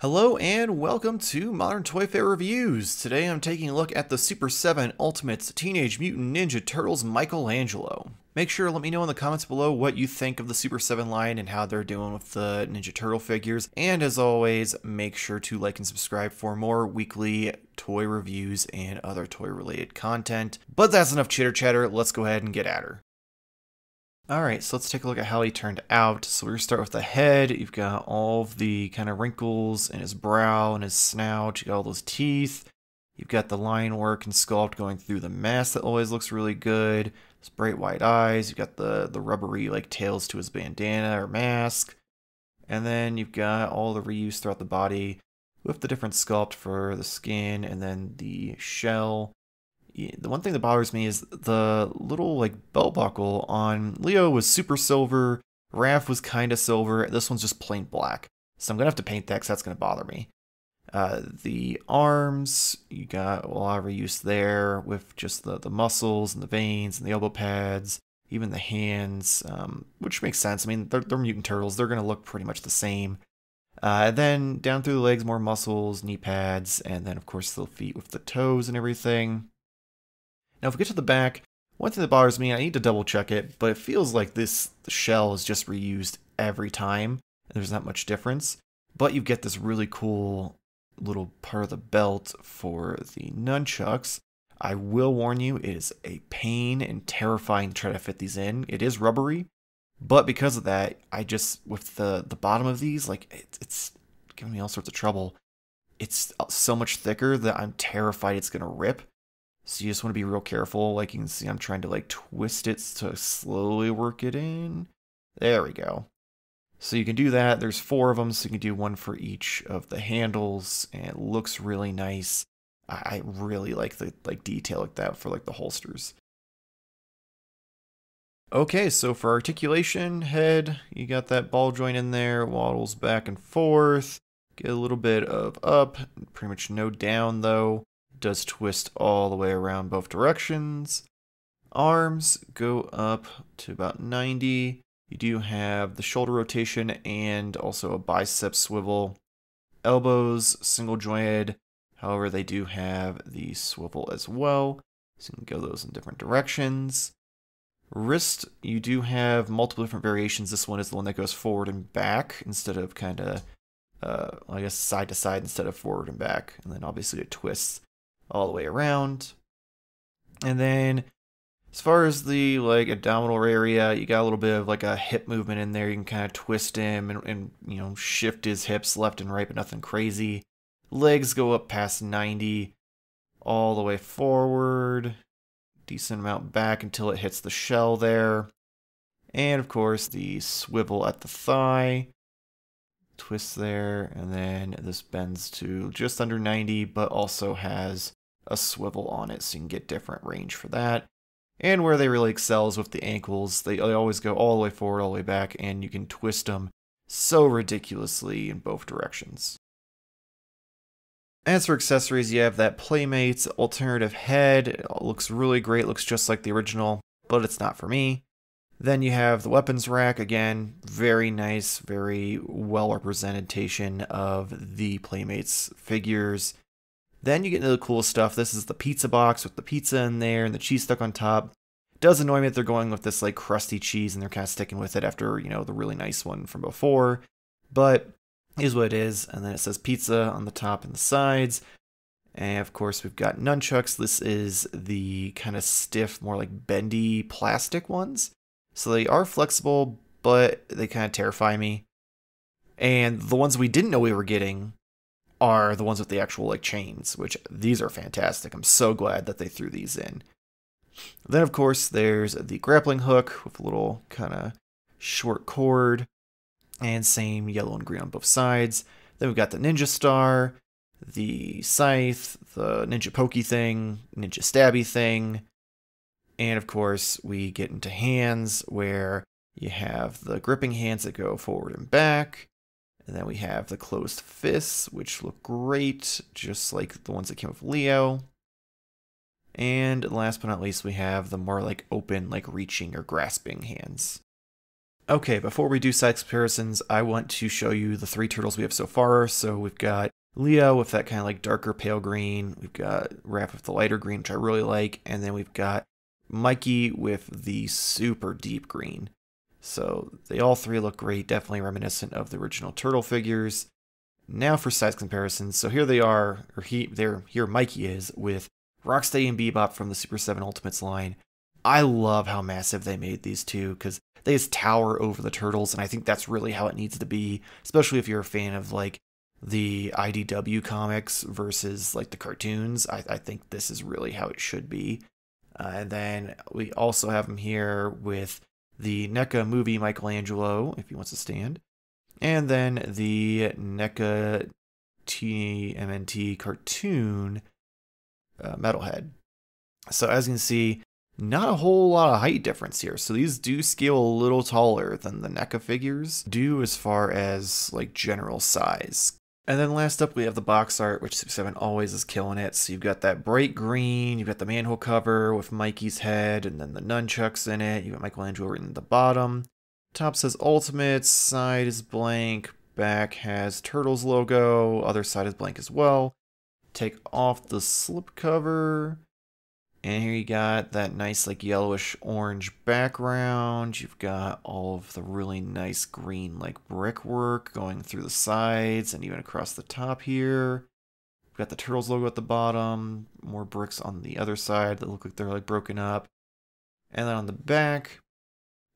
Hello and welcome to Modern Toy Fair Reviews. Today I'm taking a look at the Super7 Ultimates Teenage Mutant Ninja Turtles Michelangelo. Make sure to let me know in the comments below what you think of the Super7 line and how they're doing with the Ninja Turtle figures. And as always, make sure to like and subscribe for more weekly toy reviews and other toy related content. But that's enough chitter chatter, let's go ahead and get at her. Alright, so let's take a look at how he turned out. So we're going to start with the head. You've got all of the kind of wrinkles in his brow and his snout. You got all those teeth. You've got the line work and sculpt going through the mask that always looks really good. His bright white eyes. You've got the rubbery like tails to his bandana or mask. And then you've got all the reuse throughout the body with the different sculpt for the skin and then the shell. The one thing that bothers me is the little like belt buckle on Leo was super silver, Raph was kind of silver, this one's just plain black. So I'm going to have to paint that because that's going to bother me. The arms, you got a lot of reuse there with just the muscles and the veins and the elbow pads, even the hands, which makes sense. I mean, they're mutant turtles, they're going to look pretty much the same. Then down through the legs, more muscles, knee pads, and then of course the feet with the toes and everything. Now if we get to the back, one thing that bothers me, I need to double check it, but it feels like the shell is just reused every time, and there's not much difference. But you get this really cool little part of the belt for the nunchucks. I will warn you, it is a pain and terrifying to try to fit these in. It is rubbery, but because of that, I just, with the bottom of these, like it's giving me all sorts of trouble. It's so much thicker that I'm terrified it's going to rip. So you just want to be real careful. Like you can see, I'm trying to like twist it to slowly work it in. There we go. So you can do that. There's 4 of them, so you can do one for each of the handles, and it looks really nice. I really like the detail like that for like the holsters. Okay, so for articulation, head, you got that ball joint in there, waddles back and forth. Get a little bit of up, pretty much no down though. Does twist all the way around both directions. Arms go up to about 90. You do have the shoulder rotation and also a bicep swivel. Elbows, single jointed. However, they do have the swivel as well. So you can go those in different directions. Wrist, you do have multiple different variations. This one is the one that goes forward and back instead of kind of, I guess, side to side instead of forward and back. And then obviously it twists all the way around. And then as far as the like abdominal area, you got a little bit of like a hip movement in there. You can kind of twist him and you know, shift his hips left and right, but nothing crazy. Legs go up past 90 all the way forward, decent amount back until it hits the shell there. And of course the swivel at the thigh, twist there, and then this bends to just under 90, but also has a swivel on it, so you can get different range for that. And where they really excel is with the ankles. They always go all the way forward, all the way back, and you can twist them so ridiculously in both directions. As for accessories, you have that Playmates alternative head. It looks really great, looks just like the original, but it's not for me. Then you have the weapons rack, again, very nice, very well representation of the Playmates figures. Then you get into the cool stuff. This is the pizza box with the pizza in there and the cheese stuck on top. It does annoy me that they're going with this like crusty cheese and they're kind of sticking with it after, you know, the really nice one from before. But it is what it is. And then it says pizza on the top and the sides. And of course we've got nunchucks. This is the kind of stiff, more like bendy plastic ones. So they are flexible, but they kind of terrify me. And the ones we didn't know we were getting are the ones with the actual like chains, which these are fantastic. I'm so glad that they threw these in. Then of course there's the grappling hook with a little kind of short cord, and same yellow and green on both sides. Then we've got the ninja star, the scythe, the ninja pokey thing, ninja stabby thing, and of course we get into hands where you have the gripping hands that go forward and back. And then we have the closed fists, which look great, just like the ones that came with Leo. And last but not least, we have the more like open, like reaching or grasping hands. Okay, before we do size comparisons, I want to show you the 3 turtles we have so far. So we've got Leo with that kind of like darker pale green. We've got Raph with the lighter green, which I really like. And then we've got Mikey with the super deep green. So they all 3 look great, definitely reminiscent of the original turtle figures. Now for size comparisons. So here they are, or here Mikey is with Rocksteady and Bebop from the Super 7 Ultimates line. I love how massive they made these two because they just tower over the turtles, and I think that's really how it needs to be, especially if you're a fan of like the IDW comics versus like the cartoons. I think this is really how it should be. And then we also have him here with the NECA movie Michelangelo, if he wants to stand. And then the NECA TMNT cartoon Metalhead. So as you can see, not a whole lot of height difference here. So these do scale a little taller than the NECA figures do as far as like general size. And then last up, we have the box art, which Super7 always is killing it. So you've got that bright green, you've got the manhole cover with Mikey's head, and then the nunchucks in it. You've got Michelangelo written at the bottom. Top says Ultimates, side is blank, back has Turtles logo, other side is blank as well. Take off the slip cover. And here you got that nice like yellowish orange background. You've got all of the really nice green like brickwork going through the sides and even across the top here. We've got the Turtles logo at the bottom, more bricks on the other side that look like they're like broken up. And then on the back,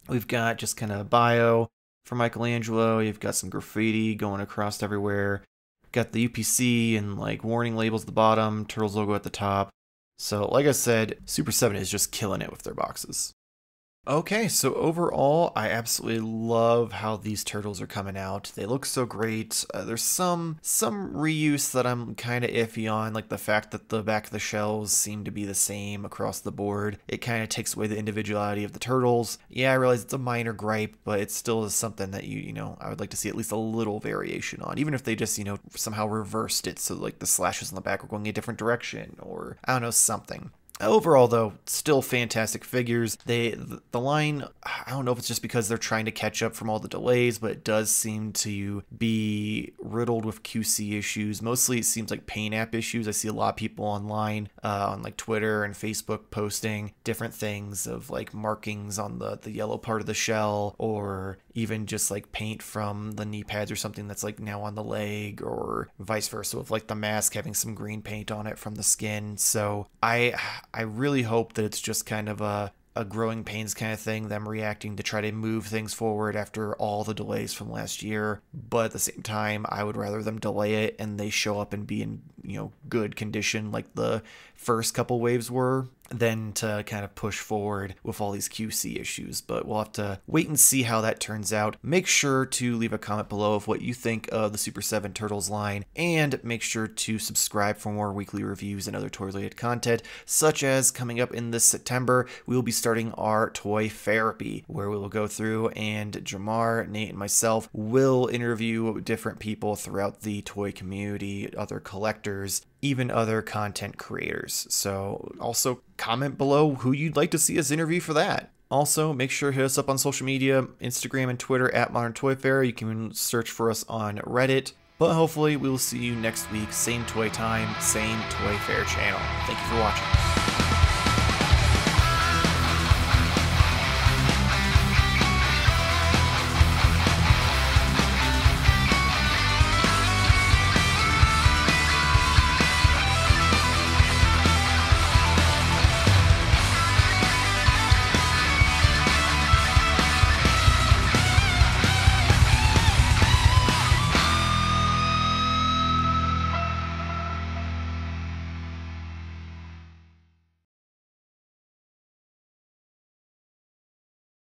we've got just kind of a bio for Michelangelo. You've got some graffiti going across everywhere. Got the UPC and like warning labels at the bottom, Turtles logo at the top. So like I said, Super7 is just killing it with their boxes. Okay, so overall, I absolutely love how these turtles are coming out. They look so great. There's some reuse that I'm kind of iffy on, like the fact that the back of the shells seem to be the same across the board. It kind of takes away the individuality of the turtles. Yeah, I realize it's a minor gripe, but it still is something that you know, I would like to see at least a little variation on, even if they just, you know, somehow reversed it so like the slashes on the back are going a different direction, or I don't know, something. Overall, though, still fantastic figures. The line, I don't know if it's just because they're trying to catch up from all the delays, but it does seem to be riddled with QC issues. Mostly it seems like paint app issues. I see a lot of people online on like Twitter and Facebook posting different things of like markings on the yellow part of the shell, or even just like paint from the knee pads or something that's like now on the leg, or vice versa with like the mask having some green paint on it from the skin. So I really hope that it's just kind of a growing pains kind of thing, them reacting to try to move things forward after all the delays from last year. But at the same time, I would rather them delay it and they show up and be in, you know, good condition like the first couple waves were, than to kind of push forward with all these QC issues. But we'll have to wait and see how that turns out. Make sure to leave a comment below of what you think of the Super7 Turtles line, and make sure to subscribe for more weekly reviews and other toy-related content, such as coming up in this September, we will be starting our Toy Therapy, where we will go through and Jamar, Nate, and myself will interview different people throughout the toy community, other collectors, even other content creators. So also comment below who you'd like to see us interview for that. Also, make sure to hit us up on social media, Instagram and Twitter at Modern Toy Fair. You can search for us on Reddit. But hopefully we will see you next week, same toy time, same Toy Fair channel. Thank you for watching.